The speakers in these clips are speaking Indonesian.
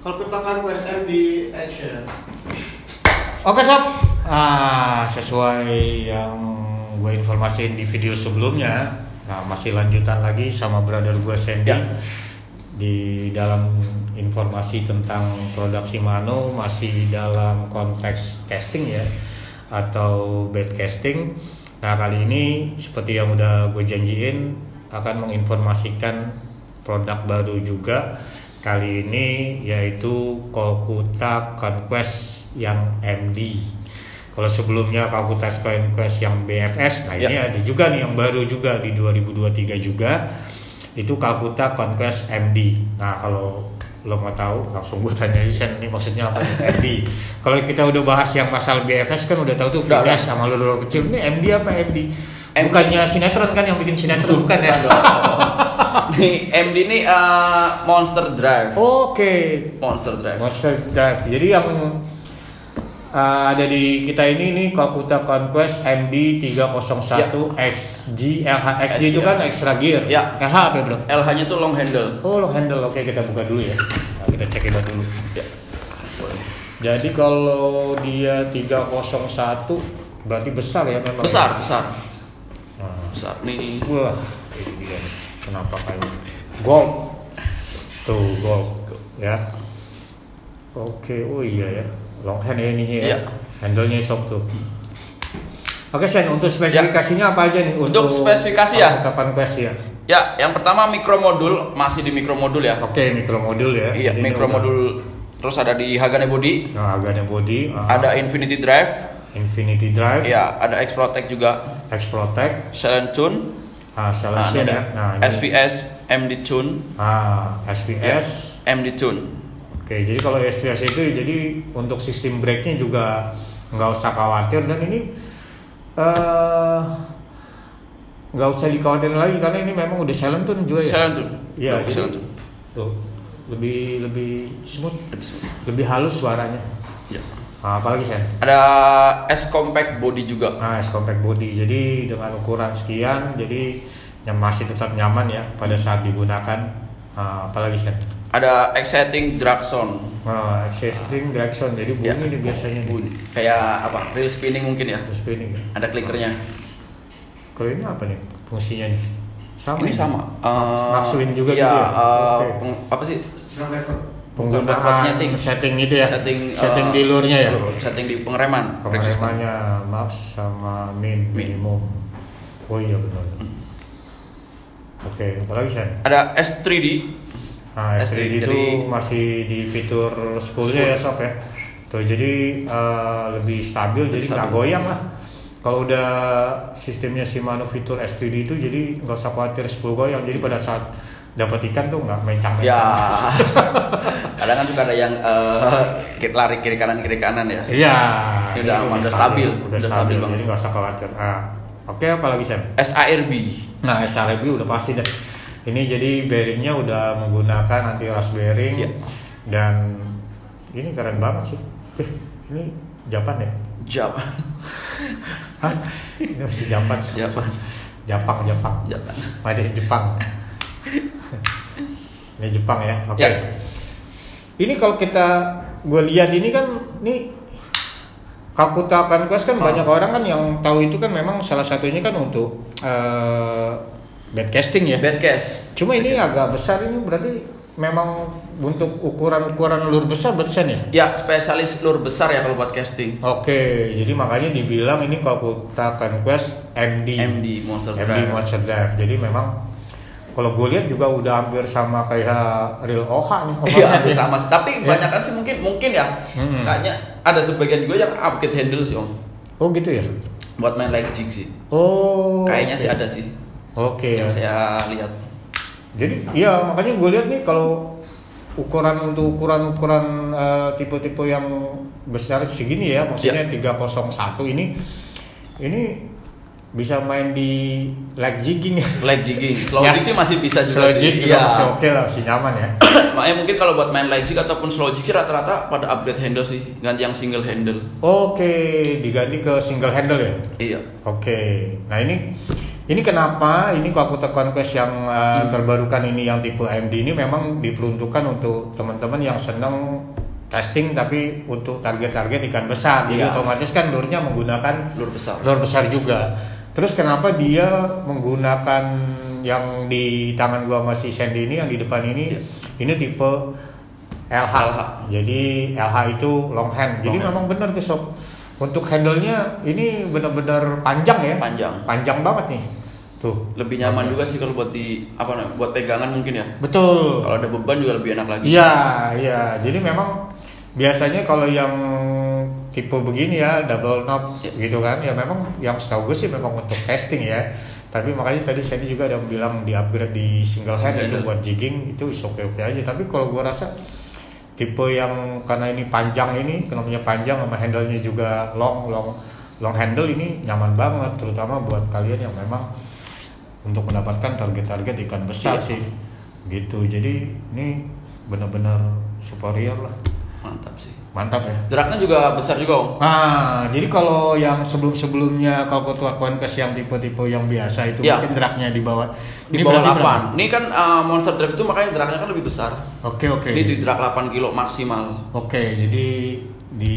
Kalau kutakan USM di Action. Oke sob, sesuai yang gue informasiin di video sebelumnya, masih lanjutan lagi sama brother gue Sandy di dalam informasi tentang produk Shimano, masih dalam konteks casting ya atau bed casting. Nah kali ini seperti yang udah gue janjiin akan menginformasikan produk baru juga. Kali ini yaitu Kolkuta Conquest yang MD. Kalau sebelumnya Kolkuta Conquest yang BFS, nah ini ada juga nih yang baru juga di 2023 juga. Itu Kolkuta Conquest MD. Nah kalau lo mau tahu langsung gue tanya aja ini maksudnya apa MD. Kalau kita udah bahas yang masalah BFS kan udah tahu tuh Flash sama lulu kecil. Ini MD apa MD? Bukannya sinetron kan yang bikin sinetron bukan ya? Nih MD ini Monster Drive. Oke. Monster Drive. Monster Drive. Jadi yang ada di kita ini nih Kolkuta Conquest MD 301 XG LH. XG itu kan extra gear. Ya. LH apa bro? LH-nya tuh long handle. Oh long handle. Oke kita buka dulu ya. Nah, kita cek dulu. Ya. Boleh. Jadi kalau dia 301 berarti besar ya memang. Besar. Nah. Besar nih. Wah, ini dia. Kenapa kayak gold? Tuh gold ya. Oke, oh iya ya. Long hand ya ininya ya. Handle-nya soft tuh. Oke, Sen, untuk spesifikasinya apa aja nih? Untuk spesifikasi ya? Conquest ya. Ya, yang pertama mikro modul, masih di mikro modul ya. Oke, mikro modul ya. Iya, mikro modul. Terus ada di Hagane Body. Nah, Hagane Body. Ada Infinity Drive. Infinity Drive. Ya, ada X-Protect juga. X-Protect. Silent Tune. Silent ya. Nah, SPS MD Tune. SPS MD Tune. Oke, jadi kalau SPS itu jadi untuk sistem brake-nya juga nggak usah khawatir dan ini nggak usah dikhawatirin lagi karena ini memang udah silent tune juga ya. Silent tune. Iya, silent tune. Tuh, lebih smooth, lebih halus suaranya. Ya. Nah, apalagi Sen? Ada S compact body juga. S compact body. Jadi dengan ukuran sekian, jadi yang masih tetap nyaman ya pada saat digunakan. Apalagi Sen? Ada exciting drag sound. Exciting drag sound. Jadi bunyi nih biasanya bunyi. Kayak apa? Reel spinning mungkin ya? Reel spinning ya. Ada clickernya. Kalau ini apa nih fungsinya nih? Sama. Ini sama. Max-win juga ya, gitu ya. Apa sih? Penggunaan setting itu ya. Setting di lurnya ya. Setting di pengereman. Pengeremannya max sama minimum. Oh iya benar. Oke, apalagi Sen? Ada S3D. S3D itu masih di fitur spoolnya ya sob ya. Tuh jadi lebih stabil, jadi nggak goyang lah. Kalau udah sistemnya Shimano fitur S3D itu jadi nggak usah khawatir spool goyang. Jadi pada saat dapat ikan tuh nggak mencang-mencang. Ya. Kadang kan juga ada yang lari kiri kanan ya. Iya. Ini udah stabil. Udah stabil banget. Jadi nggak usah khawatir. Oke, apalagi Sam? SARB. Nah SARB udah pasti deh. Ini jadi bearingnya udah menggunakan anti rust bearing dan ini keren banget sih. Ini Japan ya? Japan. Hah? Ini masih Japan. Jepang. Ada Jepang. Ini Jepang ya. Oke. Ini kalau gue lihat ini kan nih Kolkuta Conquest kan banyak orang kan yang tahu itu kan memang salah satunya kan untuk bed casting ya. Bed cast. Cuma ini agak besar ini berarti memang untuk ukuran lur besar berarti ya? Ya, spesialis lur besar ya kalau buat casting. Oke, jadi makanya dibilang ini Kolkuta Conquest MD Monster Drive. Jadi memang kalau gue lihat juga udah hampir sama kayak Real OH nih. Iya, hampir sama. Tapi banyak kan sih mungkin ya. Kayaknya ada sebagian gue yang upgrade handle sih Om. Oh gitu ya? Buat main light jig sih. Oh. Kayaknya sih ada sih. Oke. Yang saya lihat. Jadi iya makanya gue lihat nih kalau ukuran tipe-tipe yang besar segini ya, maksudnya 301 ini bisa main di leg jigging ya. Leg jigging. Slow jig sih masih bisa Slow juga jig juga masih oke lah, masih nyaman ya. Makanya mungkin kalau buat main leg jig ataupun slow jig sih rata-rata pada upgrade handle sih, ganti yang single handle. Oke, diganti ke single handle ya? Iya. Oke. Nah, ini kenapa ini Kolkuta Conquest yang terbarukan ini yang tipe MD ini memang diperuntukkan untuk teman-teman yang senang casting tapi untuk target-target ikan besar. Jadi Iya. otomatis kan lure-nya menggunakan Lure besar juga. Terus kenapa dia menggunakan yang di tangan gua masih Sandy ini yang di depan ini? Iya. Ini tipe LH. Jadi LH itu long hand. Jadi memang benar tuh sob. Untuk handle-nya ini benar-benar panjang ya. Panjang banget nih. Tuh. Lebih nyaman juga sih kalau buat buat pegangan mungkin ya. Betul. Kalau ada beban juga lebih enak lagi. Iya. Jadi memang biasanya kalau yang tipe begini ya double knob gitu kan ya memang yang setahu gue sih memang untuk casting ya. Tapi makanya tadi saya juga ada bilang di upgrade di single head itu buat jigging itu oke aja. Tapi kalau gue rasa tipe yang karena ini panjang ini, kenapa panjang sama handle-nya juga long handle ini nyaman banget, terutama buat kalian yang memang untuk mendapatkan target-target ikan besar sih, gitu. Jadi ini benar-benar superior lah. Mantap ya. Draknya juga besar juga Om. Jadi kalau yang sebelumnya kalau Ketua Conquest yang tipe-tipe yang biasa itu mungkin draknya di bawah 8. Ini kan monster drak itu makanya draknya kan lebih besar. Oke. Ini di drak 8 kilo maksimal. Oke, jadi di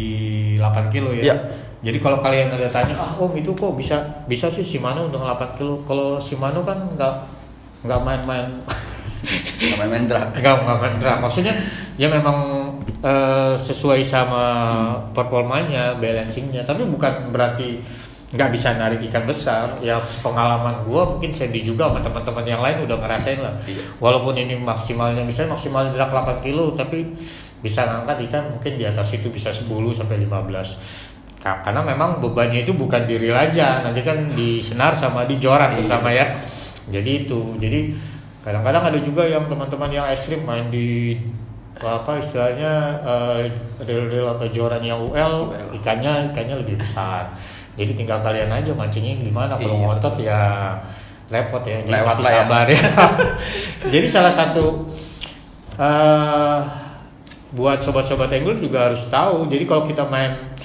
8 kilo ya. Iya. Jadi kalau kalian ada tanya, Om itu kok bisa sih Shimano dengan 8 kilo? Kalau Shimano kan nggak main-main. Nggak main drak. Nggak main drak. Maksudnya ya memang sesuai sama performanya, balancingnya. Tapi bukan berarti nggak bisa narik ikan besar. Ya pengalaman gua mungkin Sandy juga sama teman-teman yang lain udah ngerasain lah. Iya. Walaupun ini maksimal drak 8 kilo, tapi bisa ngangkat ikan mungkin di atas itu bisa 10 sampai 15. Karena memang bebannya itu bukan di reel aja, nanti kan di senar sama di joran terutama ya. Jadi kadang-kadang ada juga yang teman-teman yang ekstrim main di istilahnya reel atau joran yang UL. ikannya lebih besar. Jadi tinggal kalian aja mancingin gimana. Kalau ngotot ya repot ya, jadi pasti sabar ya. Jadi salah satu buat sobat-sobat angler juga harus tahu. Jadi kalau kita main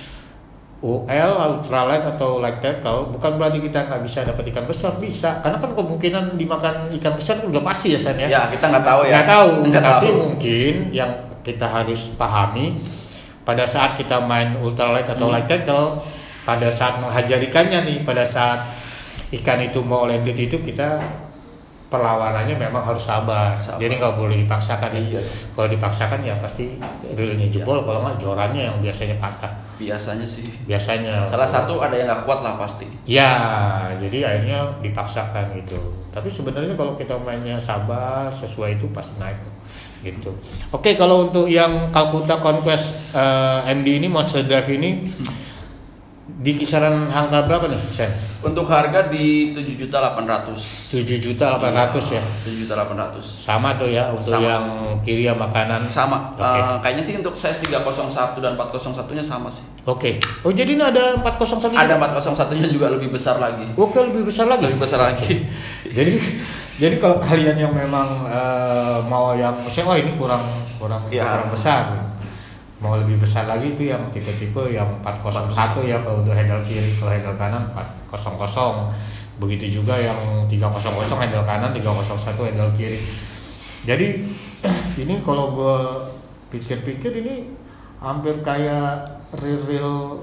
UL, ultralight atau light tackle, bukan berarti kita nggak bisa dapat ikan besar, bisa. Karena kan kemungkinan dimakan ikan besar udah pasti ya San ya. Ya kita nggak tahu ya. Tapi mungkin yang kita harus pahami pada saat kita main ultralight atau light tackle, pada saat menghajar ikannya nih, pada saat ikan itu mau landed itu kita perlawanannya memang harus sabar. Jadi nggak boleh dipaksakan ya. Kalau dipaksakan ya pasti reelnya jebol, kalau nggak jorannya yang biasanya patah. Biasanya. Salah satu ada yang nggak kuat lah pasti. Ya, jadi akhirnya dipaksakan gitu. Tapi sebenarnya kalau kita mainnya sabar, sesuai itu pasti naik gitu. Oke, kalau untuk yang Calcutta Conquest MD ini Monster Drive ini di kisaran angka berapa nih, Sen? Untuk harga di 7.800.000. 7.800.000 ya. 7.800.000. Sama tuh ya untuk yang kiri ya makanan. Sama. Kayaknya sih untuk size 301 dan 401-nya sama sih. Oke. Oh, jadi ini ada 401. Ada 401-nya juga lebih besar lagi. Oke, lebih besar lagi. Jadi kalau kalian yang memang mau yang misalnya ini kurang besar. Mau lebih besar lagi itu yang tipe-tipe yang 401 ya kalau untuk handle kiri, kalau handle kanan 400. Begitu juga yang 300 handle kanan, 301 handle kiri. Jadi ini kalau gue pikir-pikir ini hampir kayak reel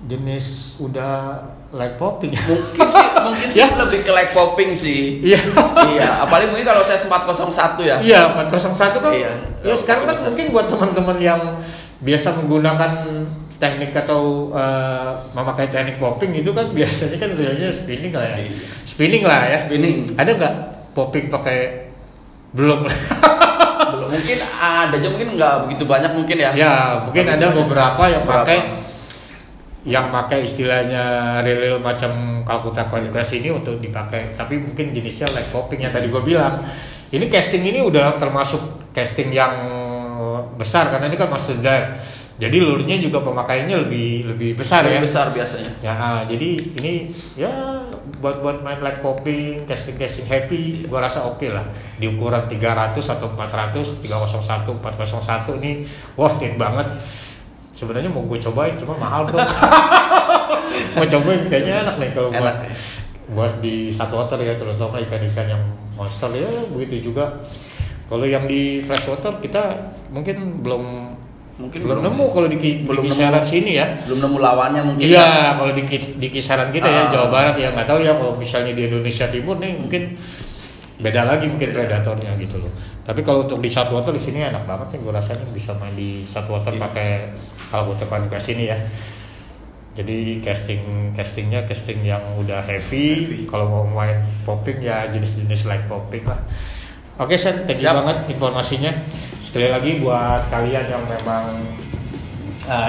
jenis udah light popping. Mungkin sih lebih ke light popping sih. Iya, apalagi mungkin kalau saya 401 ya. Iya, 401 kan. Iya, sekarang kan mungkin buat teman-teman yang biasa menggunakan teknik atau memakai teknik popping itu kan biasanya kan reelnya spinning lah ya. Spinning. Ada nggak popping pakai belum? Belum. Mungkin ada aja, mungkin nggak begitu banyak mungkin ya. Ya, mungkin ada beberapa yang pakai istilahnya reel macam Calcutta Conquest ini untuk dipakai, tapi mungkin jenisnya light popping yang tadi gue bilang. Ini casting ini udah termasuk casting yang besar karena ini kan master drive. Jadi lure-nya juga pemakaiannya lebih besar ya. Lebih besar biasanya. Ya, jadi ini ya buat main light popping, casting happy, gua rasa oke lah. Di ukuran 300 atau 400, 301, 401 ini worth it banget. Sebenarnya mau gue cobain cuma mahal tuh. Mau cobain kayaknya enak nih kalau buat di saltwater ya, terutama ikan-ikan yang monster ya begitu juga. Kalau yang di freshwater kita mungkin belum mungkin belum nemu kalau di kisaran sini ya. Belum nemu lawannya mungkin. Iya, kalau di kisaran kita ya Jawa Barat ya nggak tahu ya kalau misalnya di Indonesia Timur nih mungkin beda lagi mungkin predatornya gitu loh. Tapi kalau untuk di Saltwater di sini enak banget nih gue rasanya bisa main di Saltwater pakai alat komunikasi ini ya. Jadi castingnya casting yang udah heavy. Kalau mau main popping ya jenis-jenis like popping lah. Oke Sen, thank you banget informasinya. Sekali lagi buat kalian yang memang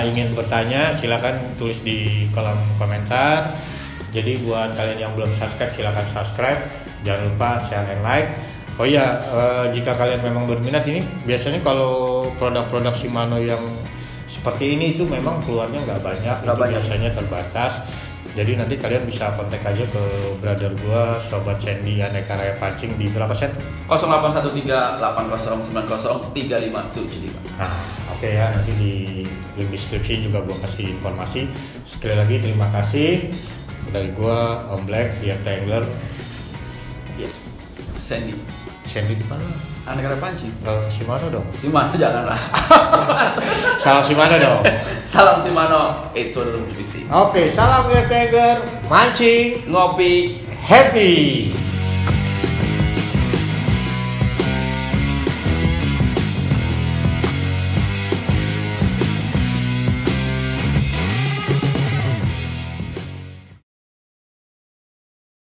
ingin bertanya silakan tulis di kolom komentar. Jadi buat kalian yang belum subscribe silakan subscribe. Jangan lupa share and like. Oh iya, jika kalian memang berminat ini biasanya kalau produk-produk Shimano yang seperti ini itu memang keluarnya nggak banyak, biasanya terbatas. Jadi nanti kalian bisa kontak aja ke brother gua Sobat Sandy Aneka Raya Pancing di berapa Sen? 081380903573. Nah, oke ya, nanti di link deskripsi juga gua kasih informasi. Sekali lagi terima kasih dari gua Om Black, Lihat Tangler. Yes. Sandy Sandy di mana? Aneka Raya Pancing. Shimano dong. Shimano janganlah. Salam Shimano dong. Salam Shimano. It's one of the Oke, salam Lihat Tangler, mancing, ngopi, happy.